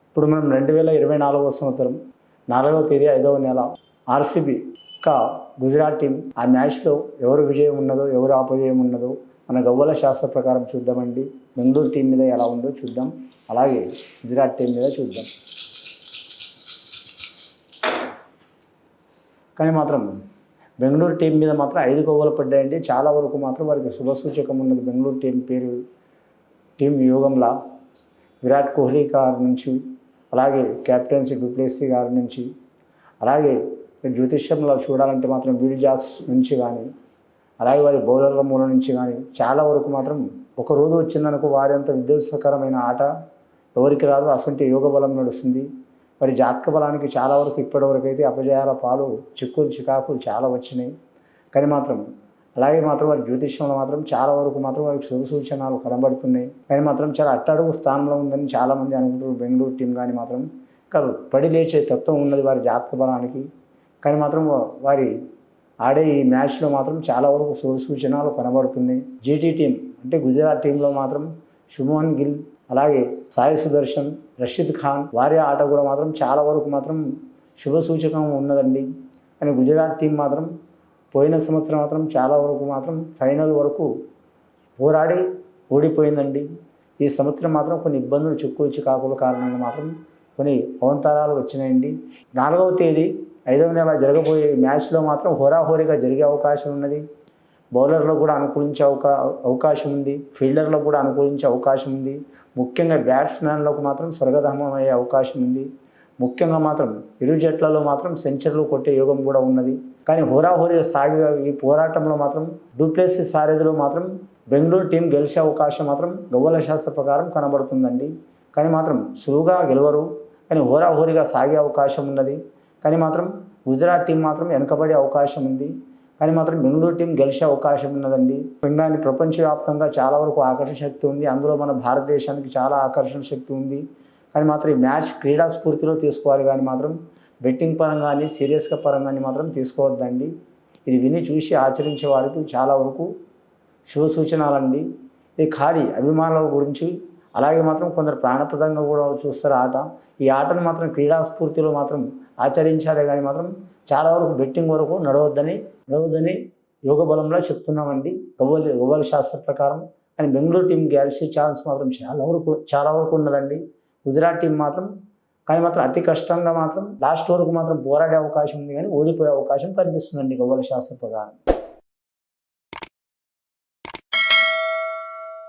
ఇప్పుడు మనం 2024 సంవత్సరం 4వ తేదీ 5వ నెల ఆర్సీబీ ఇంకా గుజరాత్ టీం ఆ మ్యాచ్లో ఎవరు విజయం ఉన్నదో ఎవరు అపజయం ఉన్నదో మన గవ్వల శాస్త్ర ప్రకారం చూద్దామండి. బెంగళూరు టీం మీద ఎలా ఉందో చూద్దాం, అలాగే గుజరాత్ టీం మీద చూద్దాం. కానీ మాత్రం బెంగళూరు టీం మీద మాత్రం 5 గవ్వలు పడ్డాయండి. చాలా వరకు మాత్రం వారికి శుభసూచకం ఉన్నది. బెంగళూరు టీం పేరు టీం యోగంలా విరాట్ కోహ్లీ గారి నుంచి, అలాగే కెప్టెన్సీ డూప్లెసీ గారి నుంచి, అలాగే జ్యోతిష్యంలో చూడాలంటే మాత్రం విల్ జాక్స్ నుంచి కానీ, అలాగే వారి బౌలర్ల మూల నుంచి కానీ చాలా వరకు మాత్రం ఒక రోజు వచ్చిందనుకో వారి అంత విధ్వంసకరమైన ఆట ఎవరికి రాదు. అసంటి యోగ బలం నడుస్తుంది. మరి జాతక బలానికి చాలా వరకు ఇప్పటివరకు అయితే అపజయాల పాలు చిక్కులు చికాకులు చాలా వచ్చినాయి. కానీ మాత్రం అలాగే మాత్రం వారి జ్యోతిష్యంలో మాత్రం చాలా వరకు మాత్రం వారికి శుభ సూచనలు కనబడుతున్నాయి. కానీ మాత్రం చాలా అట్టడుగు స్థానంలో ఉందని చాలామంది అనుకుంటారు. బెంగళూరు టీం కానీ మాత్రం ఇంకా పడి లేచే తత్వం ఉన్నది వారి జాతక బలానికి. కానీ మాత్రం వారి ఆడే ఈ మ్యాచ్లో మాత్రం చాలా వరకు శుభ సూచనలు కనబడుతున్నాయి. జీటీ టీం అంటే గుజరాత్ టీంలో మాత్రం శుభమన్ గిల్, అలాగే సాయి సుదర్శన్, రషీద్ ఖాన్ వారి ఆట కూడా మాత్రం చాలా వరకు మాత్రం శుభ సూచకం ఉన్నదండి. కానీ గుజరాత్ టీం మాత్రం పోయిన సంవత్సరం మాత్రం చాలా వరకు మాత్రం ఫైనల్ వరకు పోరాడి ఓడిపోయిందండి. ఈ సంవత్సరం మాత్రం కొన్ని ఇబ్బందులు చిక్కులు చికాకుల కారణంగా మాత్రం కొన్ని అవంతరాలు వచ్చినాయండి. 4వ తేదీ 5వ నెల జరగబోయే మ్యాచ్లో మాత్రం హోరాహోరీగా జరిగే అవకాశం ఉన్నది. బౌలర్లో కూడా అనుకూలించే అవకాశం ఉంది, ఫీల్డర్లో కూడా అనుకూలించే అవకాశం ఉంది. ముఖ్యంగా బ్యాట్స్మెన్లకు మాత్రం స్వర్గధామం అయ్యే అవకాశం ఉంది. ముఖ్యంగా మాత్రం ఇరు జట్లలో మాత్రం సెంచరీలు కొట్టే యోగం కూడా ఉన్నది. కానీ హోరాహోరీ సాగే ఈ పోరాటంలో మాత్రం డూప్లెసీ సారథిలో మాత్రం బెంగళూరు టీం గెలిచే అవకాశం మాత్రం గవ్వల శాస్త్ర ప్రకారం కనబడుతుందండి. కానీ మాత్రం సులువుగా గెలవరు, కానీ హోరాహోరీగా సాగే అవకాశం ఉన్నది. కానీ మాత్రం గుజరాత్ టీం మాత్రం వెనకబడే అవకాశం ఉంది. కానీ మాత్రం బెంగళూరు టీం గెలిచే అవకాశం ఉన్నదండి. బెంగాలీ ప్రపంచవ్యాప్తంగా చాలా వరకు ఆకర్షణ శక్తి ఉంది. అందులో మన భారతదేశానికి చాలా ఆకర్షణ శక్తి ఉంది. కానీ మాత్రం ఈ మ్యాచ్ క్రీడా స్ఫూర్తిలో తీసుకోవాలి, కానీ మాత్రం బెట్టింగ్ పరంగా సీరియస్గా పరంగా మాత్రం తీసుకోవద్దండి. ఇది విని చూసి ఆచరించే వారికి చాలా వరకు శుభ సూచనలండి. ఇది ఖాళీ అభిమానుల గురించి, అలాగే మాత్రం కొందరు ప్రాణప్రదంగా కూడా చూస్తారు ఆట. ఈ ఆటను మాత్రం క్రీడా స్ఫూర్తిలో మాత్రం ఆచరించాలి, కానీ మాత్రం చాలా వరకు బెట్టింగ్ వరకు నడవద్దని యోగ బలంలో చెప్తున్నామండి గవ్వల శాస్త్ర ప్రకారం. కానీ బెంగళూరు టీం గెలిచే ఛాన్స్ మాత్రం చాలా వరకు ఉన్నదండి. గుజరాత్ టీం మాత్రం కానీ మాత్రం అతి కష్టంగా మాత్రం లాస్ట్ వరకు మాత్రం పోరాడే అవకాశం ఉంది, కానీ ఓడిపోయే అవకాశం కనిపిస్తుందండి గవ్వల శాస్త్ర ప్రకారం.